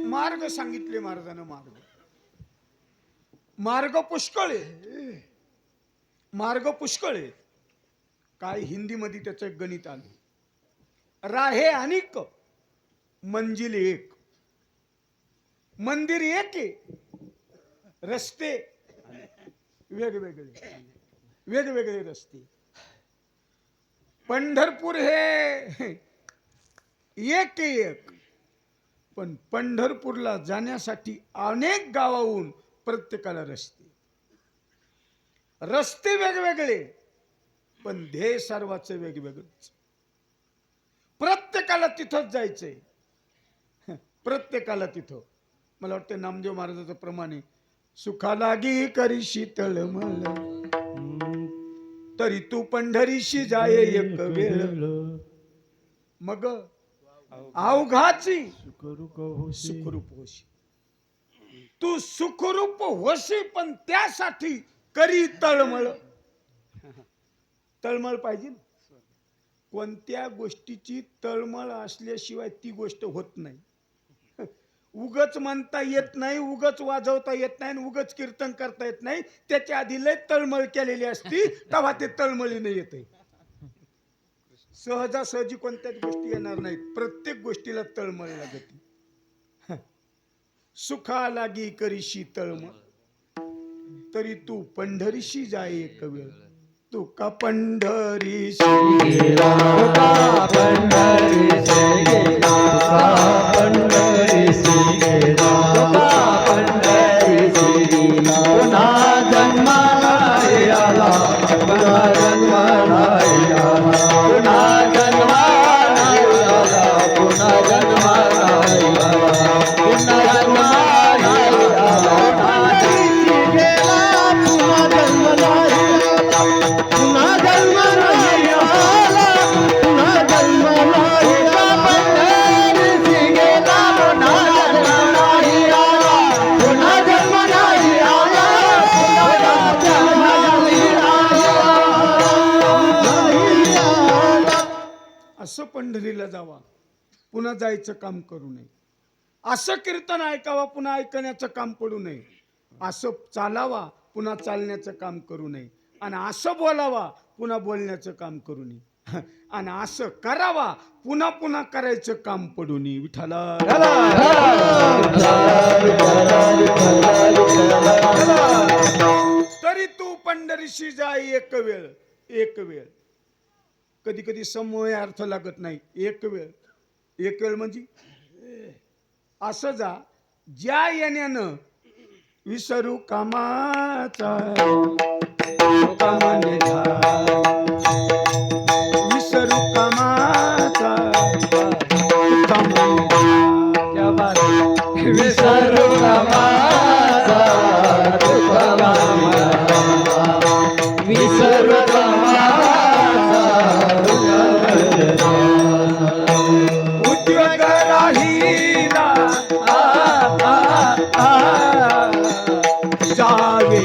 मार्ग सांगितले महाराजांना. मार्ग पुष्कळ आहे. मार्ग पुष्कळ आहे. काय हिंदीमध्ये त्याचं एक गणित आलं. राहे अनेक, मंजिल एक. मंदिर एक आहे, रस्ते वेगवेगळे रस्ते. पंढरपूर हे एक एक, पण पंढरपूरला जाण्यासाठी अनेक गावाहून प्रत्येकाला रस्ते वेगवेगळे, पण ध्येय सर्वांचं वेगवेगळंच. प्रत्येकाला तिथंच जायचंय. प्रत्येकाला तिथं. मला वाटतं नामदेव महाराजाचं प्रमाणे सुखा लागी करी शीतळ मल, तरी तू पंढरीशी जाय एक वेळ. मग अवघाची सुखरूप होशी. तू सुखरूप होशी, पण त्यासाठी करी तळमळ. तळमळ पाहिजे. कोणत्या गोष्टीची तळमळ असल्याशिवाय ती गोष्ट होत नाही. उगच म्हणता येत नाही, उगच वाजवता येत नाही, उगच कीर्तन करता येत नाही. त्याच्या आधी लय तळमळ केलेली असती, तेव्हा ते तळमळीने येते. सहजासहजी कोणत्याच गोष्टी येणार नाहीत. प्रत्येक गोष्टीला तळमळ लागते. सुखा लागी करीशी तळमळ, तरी तू पंढरीशी जाय एक वेळ. तू का पंढरीशी गेला, पंढरीशी गेला, पंढरीशी गेला, पंढरीशी गेला. पुन्हा जन्माला आला, पुन्हा जन्माला आला, पुन्हा जन्माला आला, पुन्हा जन्माला आला, पुन्हा जन्माला आला. पंढरीशी गेला, पुन्हा जन्माला आला, पुन्हा जन्माला आला, पुन्हा जन्माला आला. पंढरीशी गेला, पुन्हा जन्माला आला, पुन्हा जन्माला आला, पुन्हा जन्माला आला. असं पंढरीला जावा, पुन्हा जायचं काम करू नये. असं कीर्तन ऐकावा, पुन्हा ऐकण्याचं काम पडू नये. असं चालावा, पुन्हा चालण्याचं काम करू नये. आणि असं बोलावा, पुन्हा बोलण्याचं काम करू नये. आणि असं करावा, पुन्हा पुन्हा करायचं काम पडू नये. विठ्ठला तरी तू पंढरीशी जाय एक वेळ. एक वेळ कधी कधी समूह अर्थ लागत नाही. एक वेळ. एक वेळ म्हणजे असं जा, ज्या येण्यानं विसरू कामाचा, विसरू कामाचा, विसरू कामाचा, विसरू कामाचा. उद्योग राहिला जावे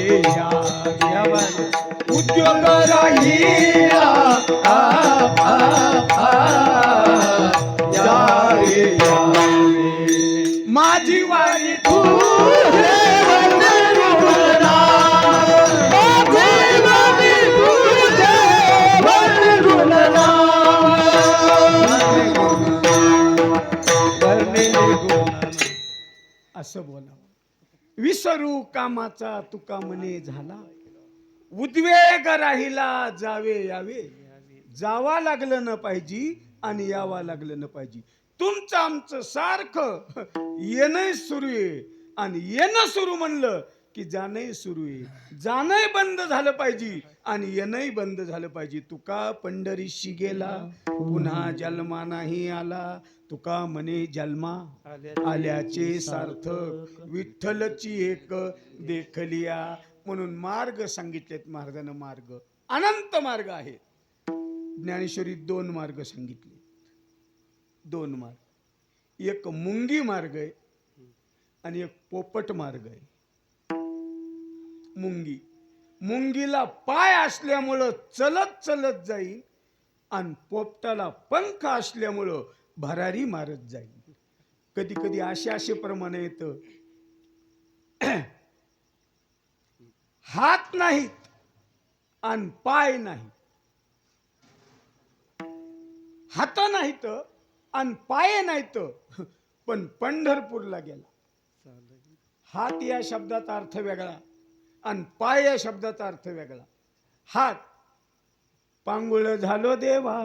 उद्योग राहिला जावे माझी वारी असं बोलावं. विसरू कामाचा तुका मने झाला, उद्वेग राहिला जावे यावे. जावा लागलं न पाहिजे आणि यावा लागलं न पाहिजे. तुमचं आमचं सारखं येणं सुरू आहे, आणि येणं सुरू म्हणलं की जाणंही सुरू आहे. जाणंही बंद झालं पाहिजे आणि येणंही बंद झालं पाहिजे. तुका पंढरीशी गेला, पुन्हा जन्मा नाही आला. तुका म्हणे जन्मा आल्याचे सार्थक, विठ्ठलची एक देखलिया. म्हणून मार्ग सांगितलेत महाराजांना. मार्ग अनंत मार्ग आहेत. ज्ञानेश्वरी 2 मार्ग सांगितले. 2 मार्ग. एक मुंगी मार्ग आहे आणि एक पोपट मार्ग आहे. मुंगी, मुंगीला पाय असल्यामुळं चलत चलत जाईल, आणि पोपटाला पंख असल्यामुळं भरारी मारत जाईल. कधी कधी असे प्रमाणे येत, हात नाहीत आणि पाय नाही, हात नाहीत आणि पाय नाहीत, पण पंढरपूरला गेला. हात या शब्दाचा अर्थ वेगळा आणि पाय या शब्दाचा अर्थ वेगळा. हात, पांगुळ झालो देवा,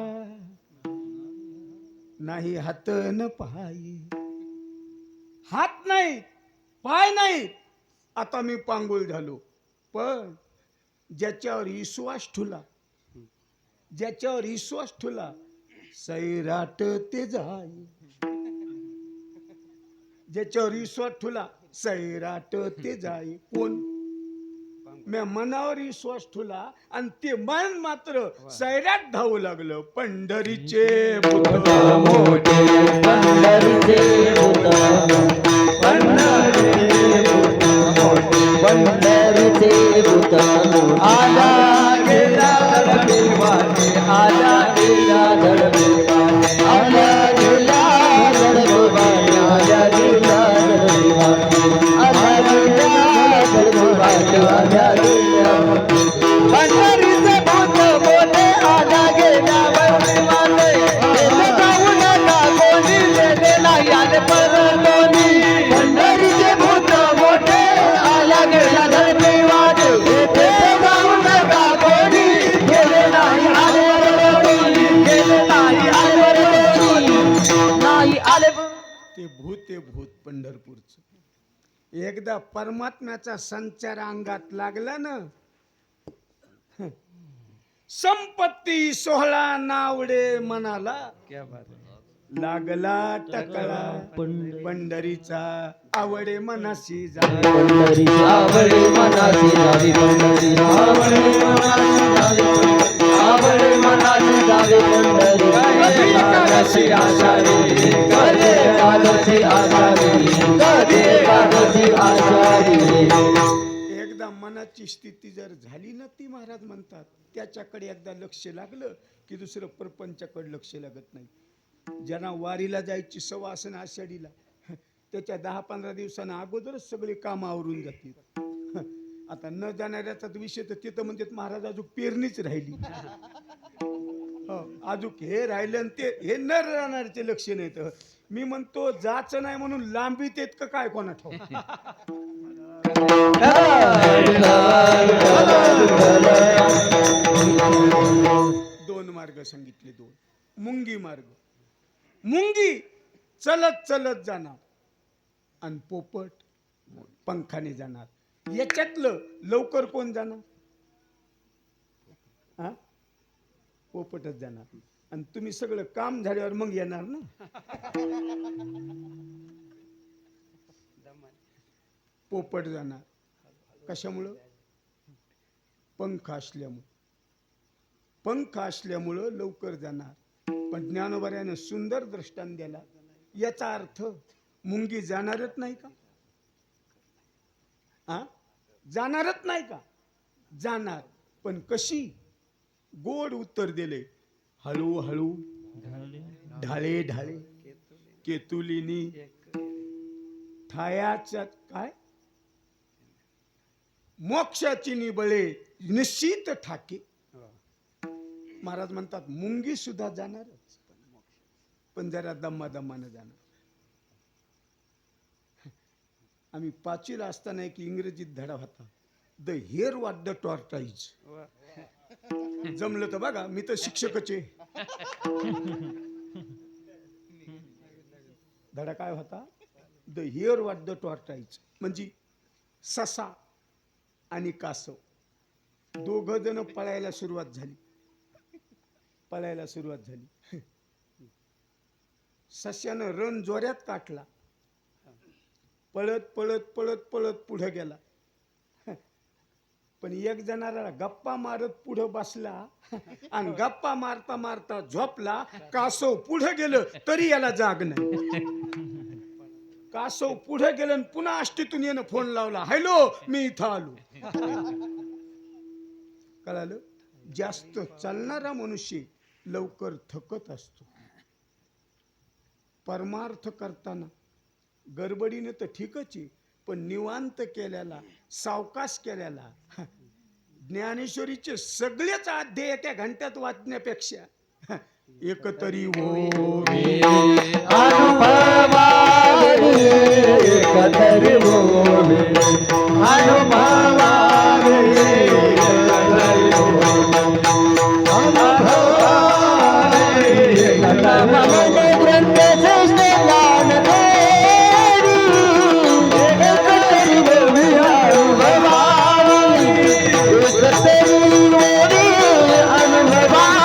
नाही हात न पाय. हात नाही, पाय नाही, आता मी पांगुळ झालो. पण ज्याच्यावर विश्वास ठुला, ज्याच्यावर विश्वास ठुला, सैराट ते जाय. ज्याच्यावर विश्वास ठुला, सैराट ते जाय. कोण? मी मनावर विश्वास ठुला आणि ते मन मात्र सैराट धावू लागलं. पंढरीचे भूत मोठे, पंढरीचे भूत, पंढरीचे भूत मोठे, पंढरीचे भूत आला गेला धडके वाटे, आला गेला धडके वाटे, आला गेला धडके वाटे, आला गेला धडके वाटे, आला गेला धडके वाटे, आला गेला. पंढरीचे भूत मोठे आला गेला धडके वाटे, गेले जाऊ नका कोणी, गेले नाही आले परतोनी. पंढरीचे भूत मोठे आला गेला धडके वाटे, गेले जाऊ नका कोणी, गेले नाही आले परतोनी, गेले नाही आले परतोनी, नाही आले. ते भूत पंढरपूरचं. एकदा परमात्म्याचा संचार अंगात लागला ना, संपत्ती सोहळा नावडे मनाला. क्या बात आहे. लागला टकला पंढरीचा आवडे मनाशी जावे, पंढरीचा आवडे मनाशी जावे, पंढरीचा आवडे मनाशी जावे, आवडे मनाशी जावे पंढरी. कधी एकादशी आषाढी, कधी एकादशी आषाढी, कधी एकादशी आषाढी. एकदा मनाची स्थिती जर झाली ना, ती महाराज म्हणतात त्याच्याकडे एकदा लक्ष लागलं की दुसरं प्रपंचाकडे लक्ष लागत नाही. ज्यांना वारीला जायची सवय असेल आषाढीला, त्याच्या 10-15 दिवसांना अगोदरच सगळे काम आवरून जातील. आता न जाणाऱ्याचा विषय तर तिथं म्हणतात महाराज अजून पेरणीच राहिली, अजून हे राहिलं आणि ते हे न राहणारचे लक्ष नाही. तर मी म्हणतो जायचं नाही म्हणून लांबीत येत का काय कोणा ठाऊ. दोन मार्ग सांगितले, दोन. मुंगी मार्ग, मुंगी चलत चलत जाणार आणि पोपट पंखाने जाणार. याच्यातलं लवकर कोण जाणार? हा, पोपटच जाणार. आणि तुम्ही सगळं काम झाल्यावर मग येणार ना. पोपट जाणार कशामुळं? पंख असल्यामुळं. पंख असल्यामुळं लवकर जाणार. पण ज्ञानोबऱ्यानं सुंदर दृष्टांत दिला. याचा अर्थ मुंगी जाणारच नाही का? हा, जाणारच नाही का? जाणार, पण कशी? गोड उत्तर दिले. हळूहळू, ढाळे ढाळे, केतुलिनी ठायाच्या काय मोक्षाची निबळे निश्चित ठाके. महाराज म्हणतात मुंगी सुद्धा जाणारच, पण जरा दम्मादम्मानं जाणार. आम्ही 5वीला असताना एक इंग्रजीत धडा होता, the hair what the tortoise. जमलं तर बघा, मी तर शिक्षकच आहे. धडा काय होता? The hair what the tortoise म्हणजे ससा आणि कासव दोघ जण पळायला सुरुवात झाली. पळायला सुरुवात झाली. सस्यानं रन जोऱ्यात काटला. पळत पळत पळत पळत पुढे गेला. पण एक जणाला गप्पा मारत पुढे बसला आणि गप्पा मारता मारता झोपला. कासव पुढे गेलं तरी याला जाग नाही. कासव पुढे गेलं आणि पुन्हा आष्टीतून येणं फोन लावला, हॅलो मी इथं आलो. कळालं? जास्त चालणारा मनुष्य लवकर थकत असतो. परमार्थ करताना गडबडीने तर ठीकच आहे, पण निवांत केल्याला, सावकाश केल्याला, ज्ञानेश्वरीचे सगळेच अध्याय एका घंट्यात वाचण्यापेक्षा एकतरी ओवी अनुभवावे एकतरी ओवी अनुभवावे एकतरी अनुभवावे एकतरी ग्रंथ श्रेष्ठ ज्ञान देवी एकतरी ओवी अनुभवावे एकतरी ओवी अनुभवावे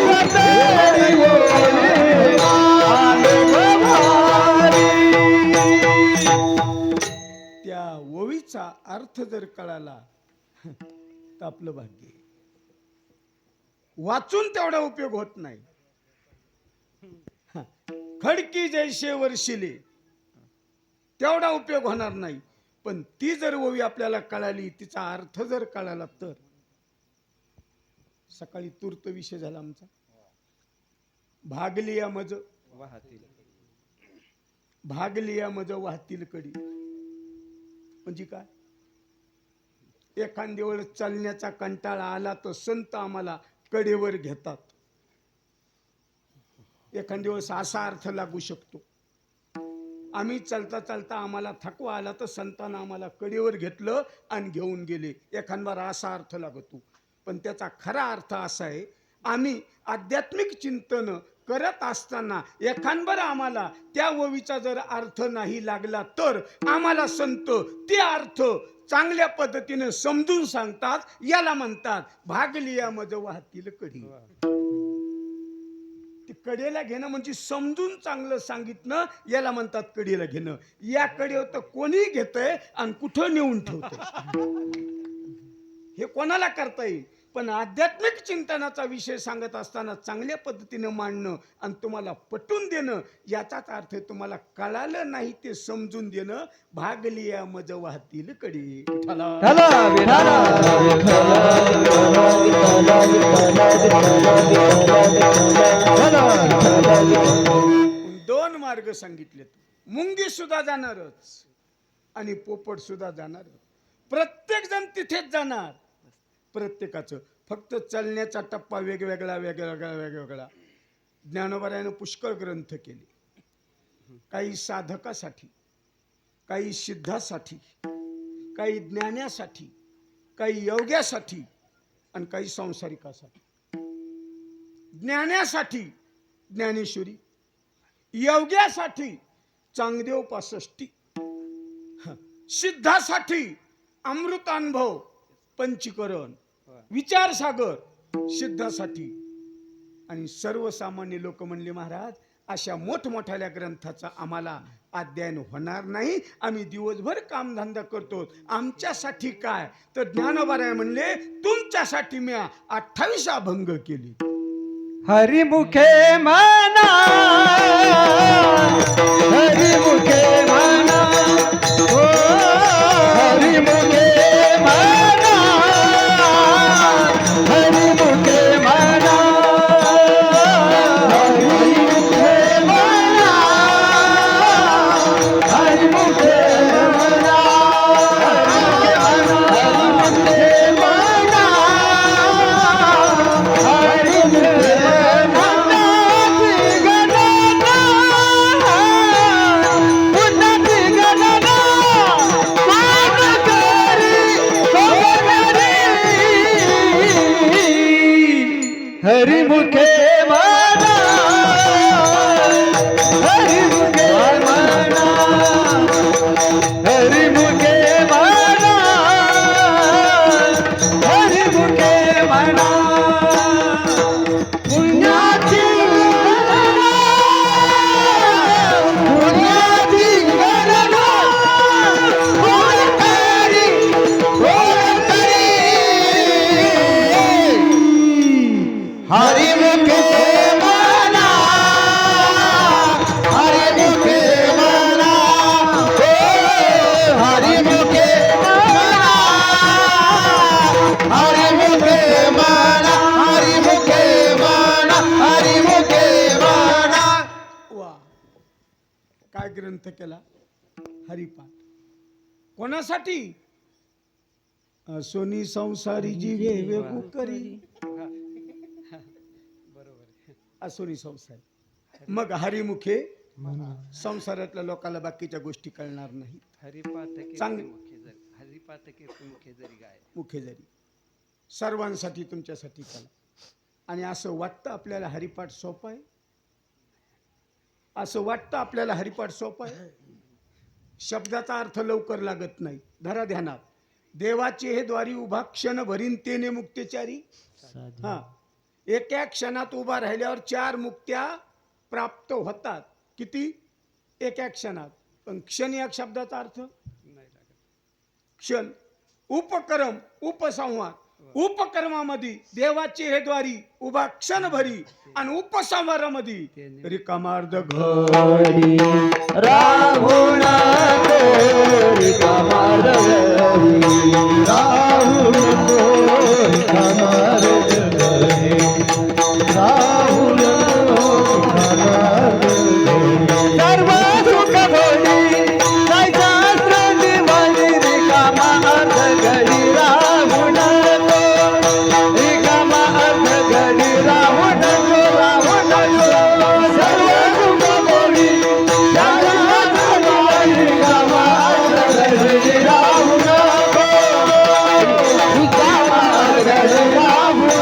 एकतरी ओवी अनुभवावे त्या ओवीचा अर्थ जर कळाला तर आपलं भाग्य आहे. वाचून तेवढा उपयोग होत नाही. खडकी जैसे वर्षिले तेवढा उपयोग होणार नाही. पण ती जर ओवी आपल्याला कळाली, तिचा अर्थ जर कळाला तर. सकाळी तूर्त विषय झाला आमचा. भागलिया मज वाहतील, भागलिया मज वाहतील कडी. म्हणजे काय? एखाद्या वेळेस चालण्याचा कंटाळा आला तर संत आम्हाला कडेवर घेतात. एखाद्या वेळेस असा अर्थ लागू शकतो, आम्ही चालता चालता आम्हाला थकवा आला तर संतांना आम्हाला कडेवर घेतलं आणि घेऊन गेले. एखाद्यावर असा अर्थ लागतो. पण त्याचा खरा अर्थ असा आहे, आम्ही आध्यात्मिक चिंतन करत असताना एखादबर आम्हाला त्या ओवीचा जर अर्थ नाही लागला तर आम्हाला संत ते अर्थ चांगल्या पद्धतीने समजून सांगतात. याला म्हणतात भागलिया मज वाहतील कडी. ती कडेला घेणं म्हणजे समजून चांगलं सांगितलं, याला म्हणतात कडेला घेणं. या कडेवर तर कोणी घेतंय आणि कुठं नेऊन ठेवतंय हे कोणाला करता येईल. पण आध्यात्मिक चिंतनाचा विषय सांगत असताना चांगल्या पद्धतीने मांडणं आणि तुम्हाला पटवून देणं, याचाच अर्थ तुम्हाला कळालं नाही ते समजून देणं. भागलिया मज वाहतील कडी. दोन मार्ग सांगितलेत. मुंगी सुद्धा जाणारच आणि पोपट सुद्धा जाणार. प्रत्येक जण तिथेच जाणार. प्रत्येकाचं फक्त चालण्याचा टप्पा वेगवेगळा वेगवेगळा वेगवेगळा. ज्ञानोबारायानं पुष्कळ ग्रंथ केले. काही साधकासाठी, काही सिद्धासाठी, काही ज्ञानासाठी, काही योग्यासाठी आणि काही संसारिकासाठी. ज्ञानासाठी ज्ञानेश्वरी, योग्यासाठी चांगदेव 65, सिद्धासाठी अमृतानुभव पंचीकरण, विचारसागर. सिद्धासाठी आणि सर्वसामान्य लोक म्हणले, महाराज अशा मोठमोठ्या ग्रंथाचा आम्हाला अध्ययन होणार नाही, आम्ही दिवसभर कामधंदा करतो, आमच्यासाठी काय. तर ज्ञानोबाराय म्हणले, तुमच्यासाठी मी 28 अभंग केली. हरिमुखे म्हणा, हरिमुखे म्हणा, ओ हरिमुखे म्हणा, हरिमुखे म्हणा, हरिमुखे म्हणा, हरिमुखे म्हणा, हरिमुखे म्हणा, हरिमुखे हरिमुखे म्हणा, हरिमुखे म्हणा, हरिमुखे म्हणा, हरिमुखे म्हणा. पुण्याची पुण्याची गणना होळकरी, होळकरी. हरिमुखे म्हणा, ग्रंथ केला हरिपाठ. कोणासाठी? सोनी संसारी जीवे वेगू करी, असोनी संसारी. मग हरिमुखे संसारातल्या लोकांना बाकीच्या गोष्टी कळणार नाही. सांग. मुखे जरी सर्वांसाठी तुमच्यासाठी कला. आणि असं वाटतं आपल्याला हरिपाठ सोपं आहे, असं वाटतं आपल्याला हरिपाठ सोपं आहे. शब्दाचा अर्थ लवकर लागत नाही. धरा ध्यानात. देवाचे हे द्वारी उभा क्षण भरीन तेने मुक्तेचारी. हा, एका क्षणात उभा राहिल्यावर 4 मुक्त्या प्राप्त होतात. किती? एका क्षणात. पण क्षण या शब्दाचा अर्थ क्षण. उपक्रम, उपसंहार. उपक्रमामध्ये देवाचे हे द्वारी उभा क्षण भरी आणि उपसंहारामध्ये रिकामार्ध घरी राहुण रिकामार्ध घरी राहुण रिकामार्ध घरी राहुण सर्व सुख भोगी काय शास्त्र निवाणी रिकामार्ध घरी राहुण रिकामार्ध घरी राहुण राहुण सर्व सुख भोगी काय शास्त्र निवाणी रिकामार्ध घरी राहुण रिकामार्ध घरी राहुण.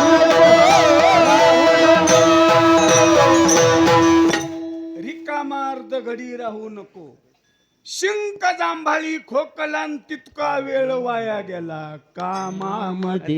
रिकामार्ध घडी राहू नको. शिंक जांभाळी खोकलान तितका वेळ वाया गेला कामामध्ये.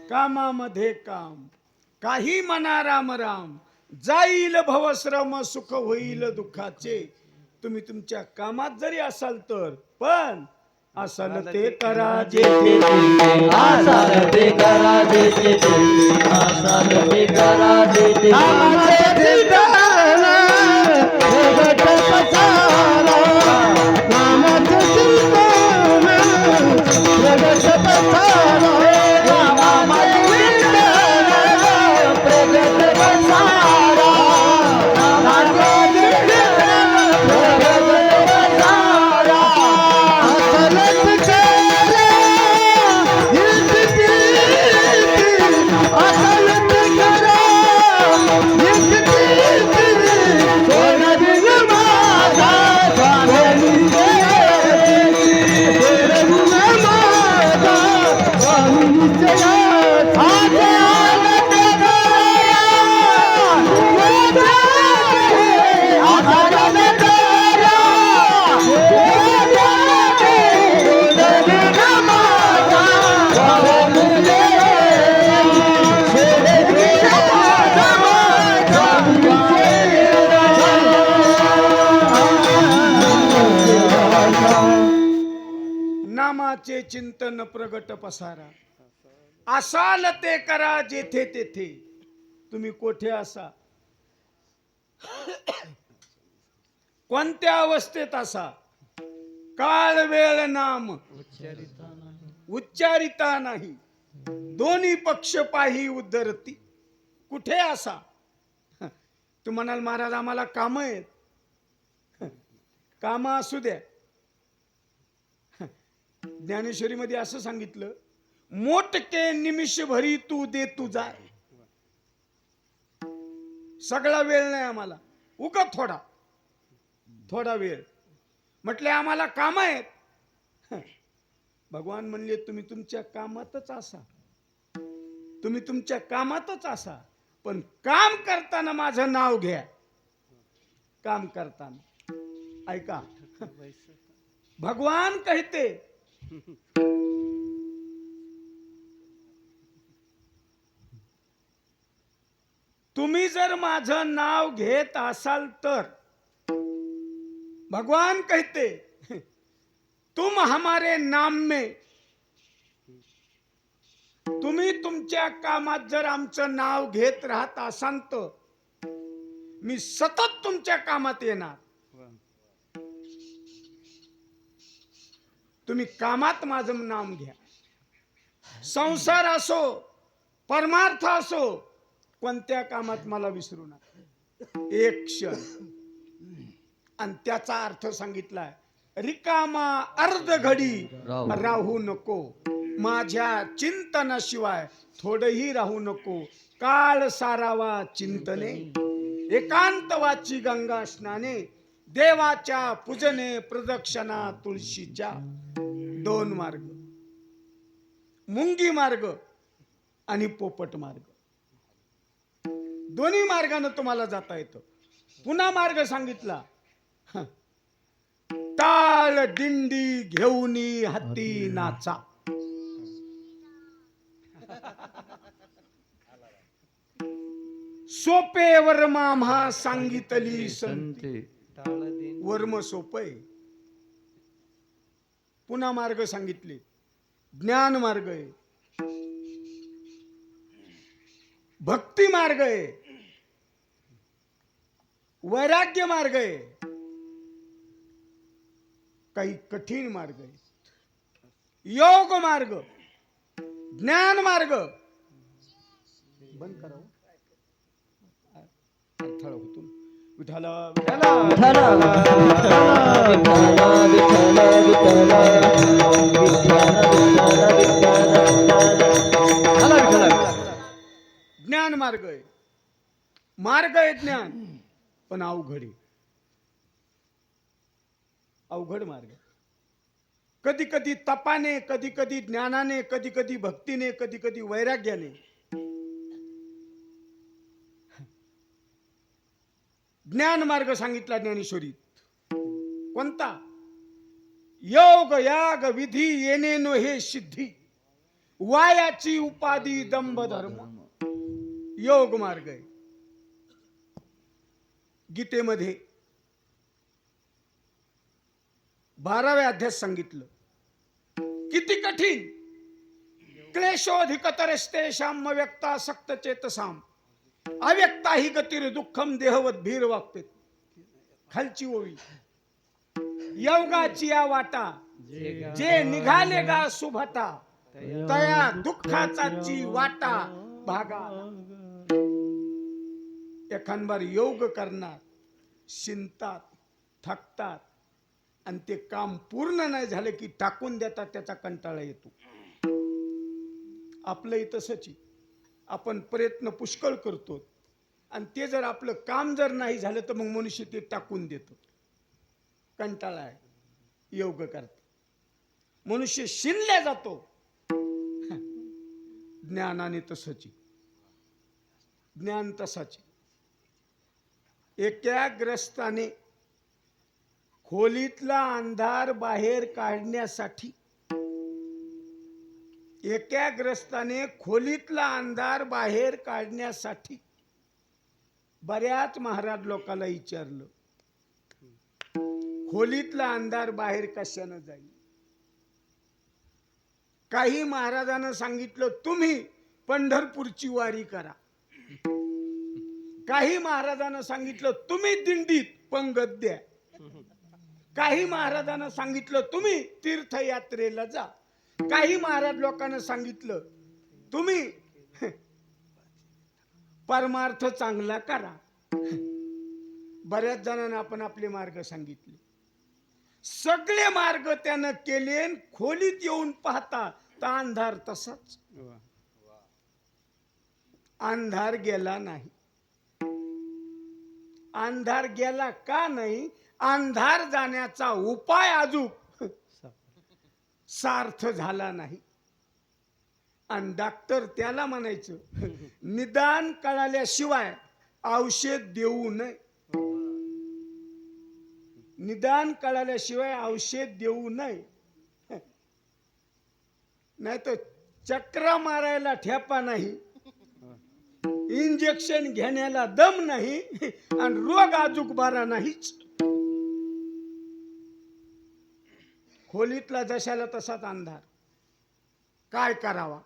कामामध्ये काम. काही म्हणा राम राम. जाईल भवश्रम सुख होईल दुःखाचे. तुम्ही तुमच्या कामात जरी असाल तर, पण असाल ते करा जेथे आसाल ते करा जेथे आसाल ते करा जेथे कामाचे ठिकाण प्रगट पसारा कामाचे ठिकाण प्रगट पसारा कामाचे ठिकाण प्रगट पसारा कामाचे ठिकाण प्रगट पसारा असलत करा असलत करा सोना दिल माझा स्वामी माझा स्वामी नामाचे चिंतन प्रगट पसारा. असाल ते करा जेथे तेथे. तुम्ही कोठे असा, कोणत्या अवस्थेत असा, काळ वेळ नाम उच्चारिता नाही. दोन्ही पक्ष पाही उद्धरती. कुठे असा. तू म्हणाल महाराज आम्हाला काम आहेत. काम असू द्या. ज्ञानेश्वरीमध्ये असं सांगितलं, मोठके निमिष भरी तू दे तू जाय. सगळा वेळ नाही आम्हाला, उगा थोडा थोडा वेळ. म्हटले आम्हाला काम आहेत. भगवान म्हणले तुम्ही तुमच्या कामातच असा, तुम्ही तुमच्या कामातच असा, पण काम करताना माझं नाव घ्या. काम करताना ऐका, भगवान कहते तुम्ही जर माझं नाव घेत असाल तर, भगवान कहते तुम हमारे नाम में, तुम्ही तुमच्या कामात जर आमचं नाव घेत राहत असाल तर मी सतत तुमच्या कामात येणार. तुम्ही कामात माझं नाम घ्या. संसार असो, परमार्थ असो, कोणत्या कामात मला विसरू नका. एक क्षण. आणि त्याचा अर्थ सांगितलाय, रिकामा अर्ध घडी राहू नको, माझ्या चिंतनाशिवाय थोडही राहू नको. काळ सारावा चिंतने, एकांतवाची गंगा स्नाने, देवाच्या पूजने प्रदक्षिणा तुळशीच्या. दोन मार्ग, मुंगी मार्ग आणि पोपट मार्ग. दोन्ही मार्गाने तुम्हाला जाता येतं. पुन्हा मार्ग सांगितला, टाळ दिंडी घेऊनी हत्ती नाचा. सोपे वर्मा म्हा सांगितली संते. वर्म सोपय. पुन्हा मार्ग सांगितले, ज्ञान मार्ग आहे, भक्ती मार्ग आहे, वैराग्य मार्ग आहे, काही कठीण मार्ग आहे. योग मार्ग, ज्ञान मार्ग. बंद करा अडथळा होतो. विठाला विठाला ज्ञान मार्ग आहे. मार्ग आहे ज्ञान, पण अवघड आहे. अवघड मार्ग. कधी कधी तपाने, कधी कधी ज्ञानाने, कधी कधी भक्तीने, कधी कधी वैराग्याने. ज्ञान मार्ग सांगितला ज्ञानेश्वरीत. कोणता? योग याग विधी येणे नो हे सिद्धी, वायाची उपाधी दंभ धर्म. योग मार्ग आहे. गीतेमध्ये 12व्या अध्यायात सांगितलं, किती कठीण. क्लेशोधिकतरस्तेषाम व्यक्ता सक्त चेतसाम, अव्यक्ता ही गतीर दुःखम देहवत भीर वागते. खालची ओळी, योगाची या वाटा, जे निघाले गा सुभता, तया दुःखाचाची वाटा भागा. एखादबार योग करणार, शिंतात, थकतात, आणि ते काम पूर्ण नाही झालं की टाकून देतात. त्याचा कंटाळा येतो. आपलंही तसंच. आपण प्रयत्न पुष्कळ करतो, आणि ते जर आपलं काम जर नाही झालं तर मग मनुष्य ते टाकून देतो. कंटाळा आहे. योग करतो मनुष्य शिनल्या जातो. ज्ञानाने तसंच. ज्ञान तसाच. एकाग्रस्ताने खोलीतला अंधार बाहेर काढण्यासाठी, एकाग्रस्ताने खोलीतला अंधार बाहेर काढण्यासाठी बऱ्याच महाराज लोकांना विचारलं, खोलीतला अंधार बाहेर कशानं जाईल? काही महाराजांना सांगितलं तुम्ही पंढरपूरची वारी करा. काही महाराजांना सांगितलं तुम्ही दिंडीत पंगत द्या. काही महाराजांना सांगितलं तुम्ही तीर्थयात्रेला जा. काही महाराज लोकांना सांगितलं तुम्ही परमार्थ चांगला करा. बऱ्याच जणांना आपण आपले मार्ग सांगितले. सगळे मार्ग त्यानं केले. खोलीत येऊन पाहता तर अंधार तसाच. अंधार गेला नाही. अंधार गेला का नाही? अंधार जाण्याचा उपाय अजून सार्थ झाला नाही. आणि डॉक्टर त्याला म्हणायचं, निदान कळाल्याशिवाय औषध देऊ नये. निदान कळाल्याशिवाय औषध देऊ नये. नाही तर चक्रा मारायला ठेपा नाही, इंजेक्शन घेण्याला दम नाही, आणि रोग अजूक बारा नाहीच. खोलीतला जशाला तसाच अंधार. काय करावा?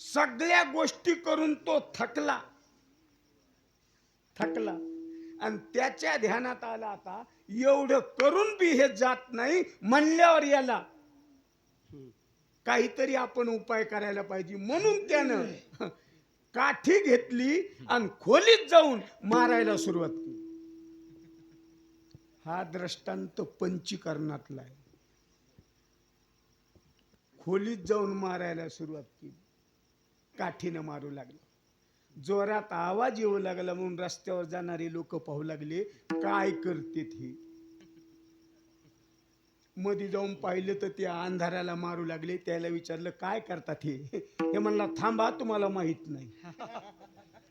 सगळ्या गोष्टी करून तो थकला आणि त्याच्या ध्यानात आला आता एवढं करून बी हे जात नाही म्हणल्यावर याला काहीतरी आपण उपाय करायला पाहिजे. म्हणून त्यानं काठी घेतली आणि खोलीत जाऊन मारायला सुरुवात केली. हा दृष्टांत पंचीकरणातला आहे. खोलीत जाऊन मारायला सुरुवात केली. काठीनं मारू लागला. जोरात आवाज येऊ लागला म्हणून रस्त्यावर जाणारे लोक पाहू लागले काय करते हे. मध्ये जाऊन पाहिलं तर ते अंधाराला मारू लागले. त्याला विचारलं काय करतात हे म्हणला थांबा तुम्हाला माहित नाही.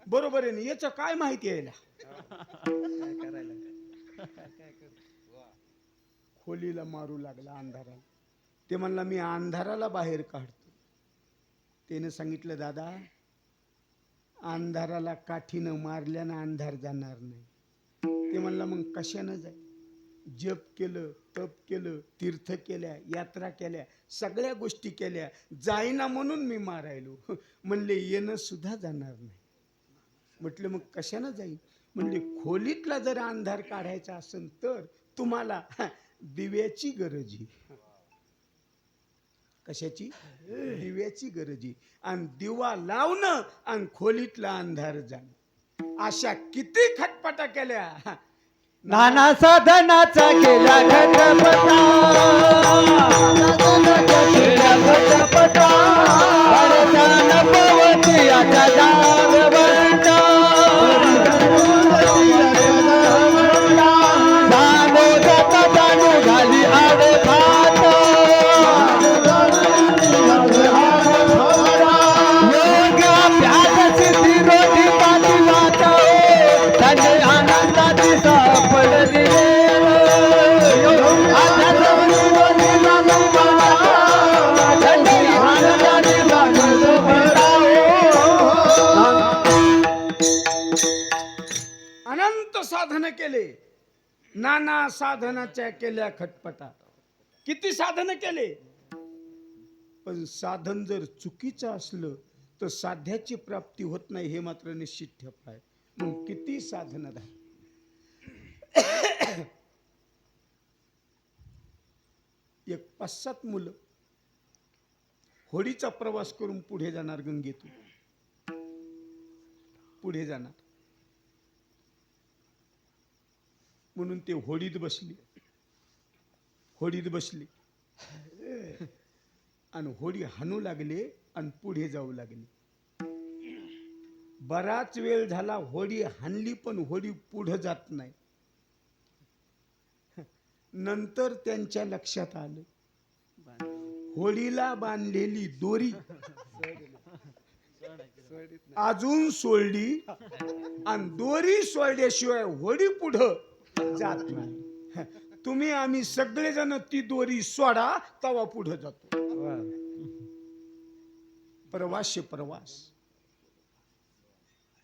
बरोबर आहे ना, याच काय माहिती यायला. खोलीला मारू लागला अंधाराला. ते म्हणला मी अंधाराला बाहेर काढतो. त्याने सांगितलं दादा अंधाराला काठीनं मारल्यानं अंधार जाणार नाही. ते म्हणला मग कशानं जाय? जप केलं, तप केलं, तीर्थ केल्या, यात्रा केल्या, सगळ्या गोष्टी केल्या, जाईना म्हणून मी मारायलो. म्हणले येणं सुद्धा जाणार नाही. म्हटलं मग कशानं जाईल? म्हणले खोलीतला जर अंधार काढायचा असेल तर तुम्हाला दिव्याची गरज आहे. कशाची? दिव्याची गरज आहे. आणि दिवा लावणं आणि खोलीतला अंधार जाणं. अशा किती खटपटा केल्या. नाना साधनाचा केला घटपटा, केला घटपटा, वरदान पवती आता दारवंता, दानो जाता दानो घाली आडे भात, योगा प्याद सिद्धी रोटी पाठी वाटा, संजय आनंदाची सापडली अनंत साधन केले. नाना साधनाच्या केल्या खटपटा. किती साधन केले पण साधन जर चुकीचं असलं तर साध्याची प्राप्ती होत नाही हे मात्र निश्चित ठेवा आहे. मग किती साधन आहे. एक 5-7 मुलं होडीचा प्रवास करून पुढे जाणार. गंगेतून पुढे जाणार म्हणून ते होडीत बसली आणि होडी हाणू लागले आणि पुढे जाऊ लागले. बराच वेळ झाला होडी हाणली पण होडी पुढे जात नाही. नंतर त्यांच्या लक्षात आलं होडीला बांधलेली दोरी अजून सोडली आणि दोरी सोडल्याशिवाय होडी पुढं जात नाही. तुम्ही आम्ही सगळेजण ती दोरी सोडा तवा पुढे जातो. प्रवास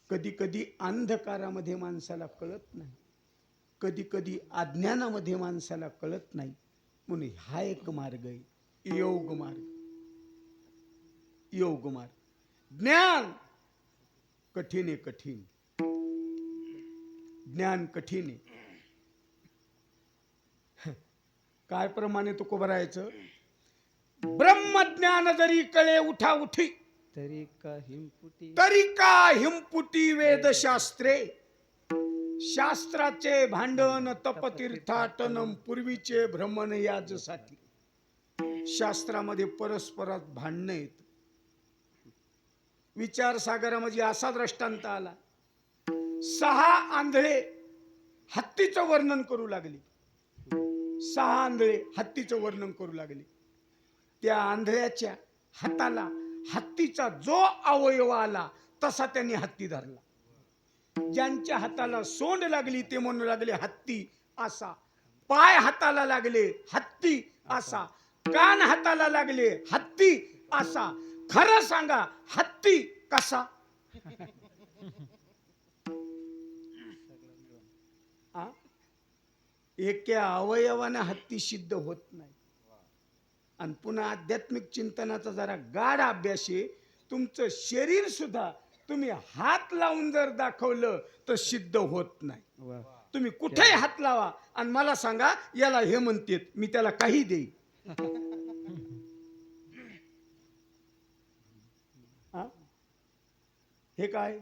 कधी कधी अंधकारामध्ये माणसाला कळत नाही, कधी कधी अज्ञानामध्ये माणसाला कळत नाही. म्हणून हा एक मार्ग आहे, योग मार्ग. ज्ञान कठीण आहे. ज्ञान कठीण आहे. काय प्रमाणे तो कोबरायचं? ब्रह्मज्ञान जरी कळे उठा उठी तरी का हिमपुटी वेदशास्त्रे. शास्त्राचे भांडण तपतीर्थाटनम पूर्वीचे भ्रमण याजसाठी. शास्त्रामध्ये परस्परात भांडणं येत. विचारसागरामध्ये असा दृष्टांत आला. 6 आंधळे हत्तीचं वर्णन करू लागले. 6 आंधळे हत्तीचं वर्णन करू लागले. त्या आंधळ्याच्या हाताला हत्तीचा जो अवयव आला तसा त्यांनी हत्ती धरला. ज्यांच्या हाताला सोंड लागली ते म्हणू लागले हत्ती असा. पाय हाताला लागले हत्ती असा. कान हाताला लागले हत्ती असा. खरं सांगा हत्ती कसा? एका अवयवाने हत्ती सिद्ध होत नाही. आणि पुन्हा आध्यात्मिक चिंतनाचा जरा गाढ अभ्यास आहे. तुमचं शरीर सुद्धा तुम्ही हात लावून जर दाखवलं तर सिद्ध होत नाही. तुम्ही कुठेही हात लावा आणि मला सांगा याला हे म्हणतेत, मी त्याला काही देईन. हा? हे काय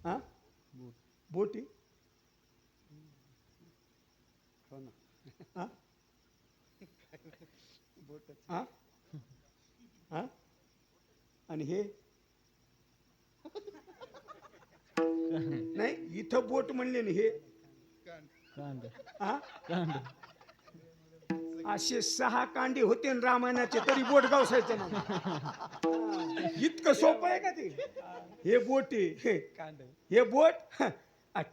हा बोट आहे? हा? हा? हा? आणि हे नाही, इथं बोट म्हणले ना, हे हा? असे 6 कांडे होते ना रामायणाचे, तरी बोट गावसायचं ना. इतकं सोपं आहे का ते? हे बोट आहे, हे बोट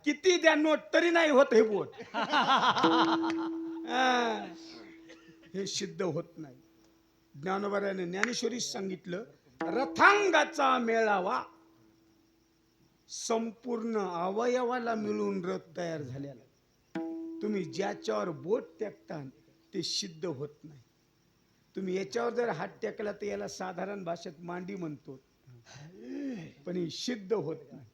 किती द्या नोट तरी नाही होत हे बोट. हे सिद्ध होत नाही. ज्ञानोबाराने ज्ञानेश्वरी सांगितलं, रथांगाचा मेळावा संपूर्ण अवयवाला मिळून रथ तयार झालेला. तुम्ही ज्याच्यावर बोट टेकता ते सिद्ध होत नाही. तुम्ही याच्यावर जर हात टेकला तर याला साधारण भाषेत मांडी म्हणतो, पण हे सिद्ध होत नाही.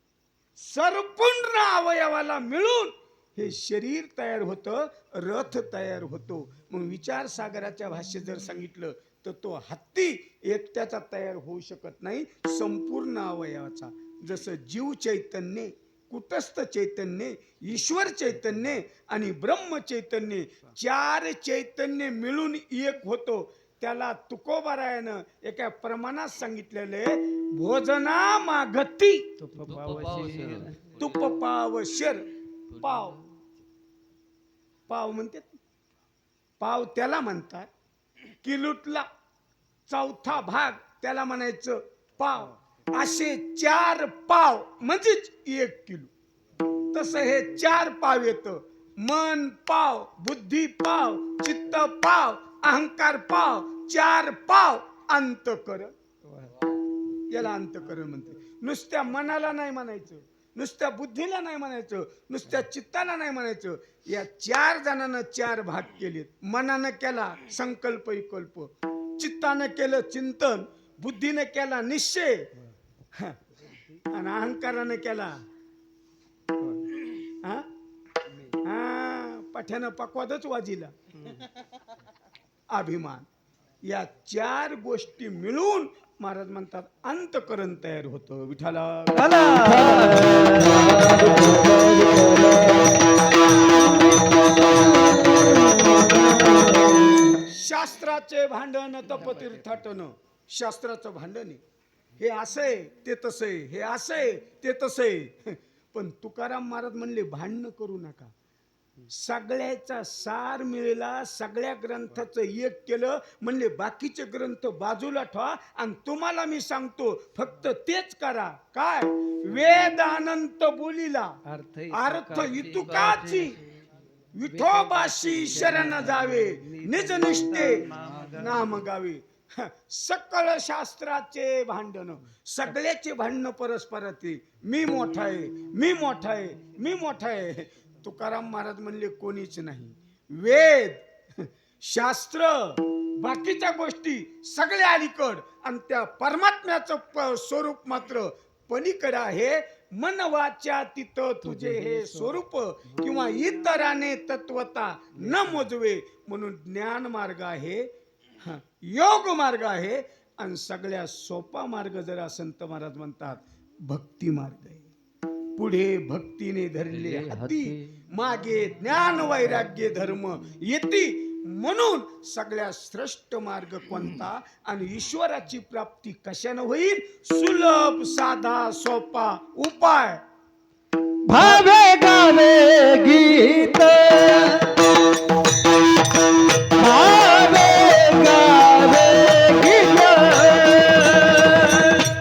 संपूर्ण अवयवाला मिळून हे शरीर तयार होतं, रथ तयार होतो. मग विचार सागराच्या भाषेत जर सांगितलं तर तो हत्ती एकट्याचा तयार होऊ शकत नाही, संपूर्ण अवयवाचा. जसं जीव चैतन्य, कुटस्थ चैतन्य, ईश्वर चैतन्य आणि ब्रह्म चैतन्य, 4 चैतन्य मिळून एक होतो. त्याला तुकोबारायानं एका प्रमाणात सांगितलेले, भोजना मागती तुप पावशर. पाव पाव म्हणतात, पाव त्याला म्हणतात. किलूटला 4था भाग त्याला म्हणायचं पाव. असे 4 पाव म्हणजेच 1 किलो. तसं हे 4 पाव येतं. मन पाव, बुद्धी पाव, चित्त पाव, अहंकार पाव, 4 पाव अंतःकरण. याला अंतःकरण म्हणते. नुसत्या मनाला नाही म्हणायचं, नुसत्या बुद्धीला नाही म्हणायचं, नुसत्या चित्ताला नाही म्हणायचं. या 4 जणांना 4 भाग केलेत. मनानं केला संकल्प विकल्प, चित्तानं केलं चिंतन, बुद्धीने केला निश्चय आणि अहंकाराने केला पठ्यानं पकवादच वाजीला अभिमान. या 4 गोष्टी मिळून महाराज म्हणतात अंतःकरण तयार होतं. विठाला शास्त्राचे भांडण तपतीर्थाटन. शास्त्राचं भांडण आहे, हे असं आहे ते तसं आहे, हे असं आहे ते तसं आहे. पण तुकाराम महाराज म्हणले भांडण करू नका. सगळ्याचा सार मिळेला, सगळ्या ग्रंथाचं एक केलं म्हणले बाकीचे ग्रंथ बाजूला ठेवा आणि तुम्हाला मी सांगतो फक्त तेच करा. काय? वेद अनंत बोलीला अर्थ इतुकाची, विठोबाशी शरण जावे, निज निष्ठे नाम गावे. सकळ शास्त्राचे भांडण, सगळ्याचे भांडण परस्परातील. मी मोठा आहे, मी मोठा आहे, मी मोठा आहे. तुकाराम महाराज म्हणले कोणीच नाही. वेद, शास्त्र, बाकीच्या गोष्टी सगळ्या अलीकड आणि त्या परमात्म्याचं स्वरूप मात्र पलीकडे आहे. मन वाचा तिथं तुझे हे स्वरूप, किंवा इतराने तत्वता न मोजवे. म्हणून ज्ञान मार्ग आहे, योग मार्ग आहे, आणि सगळ्या सोपा मार्ग जरा संत महाराज म्हणतात भक्ती मार्ग आहे. पुढे भक्तीने धरले हाती, मागे ज्ञान वैराग्य धर्म येती. म्हणून सगळ्या श्रेष्ठ मार्ग कोणता आणि ईश्वराची प्राप्ती कशाने होईल? सुलभ साधा सोपा उपाय. भावे गावे गीत, भावे गावे गीत,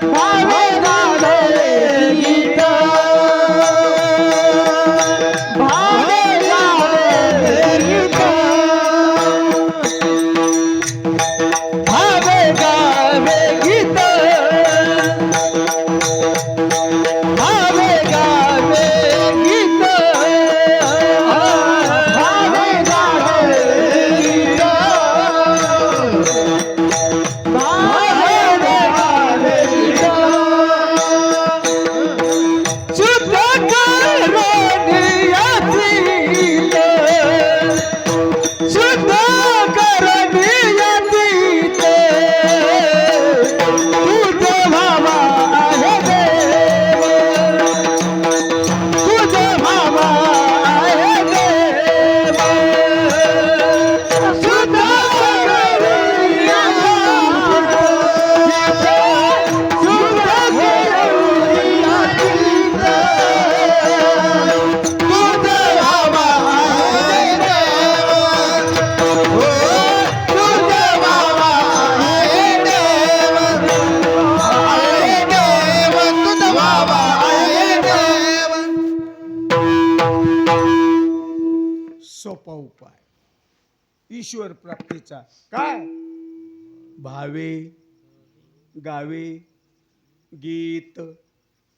भावे गावे गीत, भावे गावे गीत, भावे गावे गीत, भावे गावे गीत. सोपा उपाय ईश्वर प्राप्तीचा. काय? भावे गावे गीत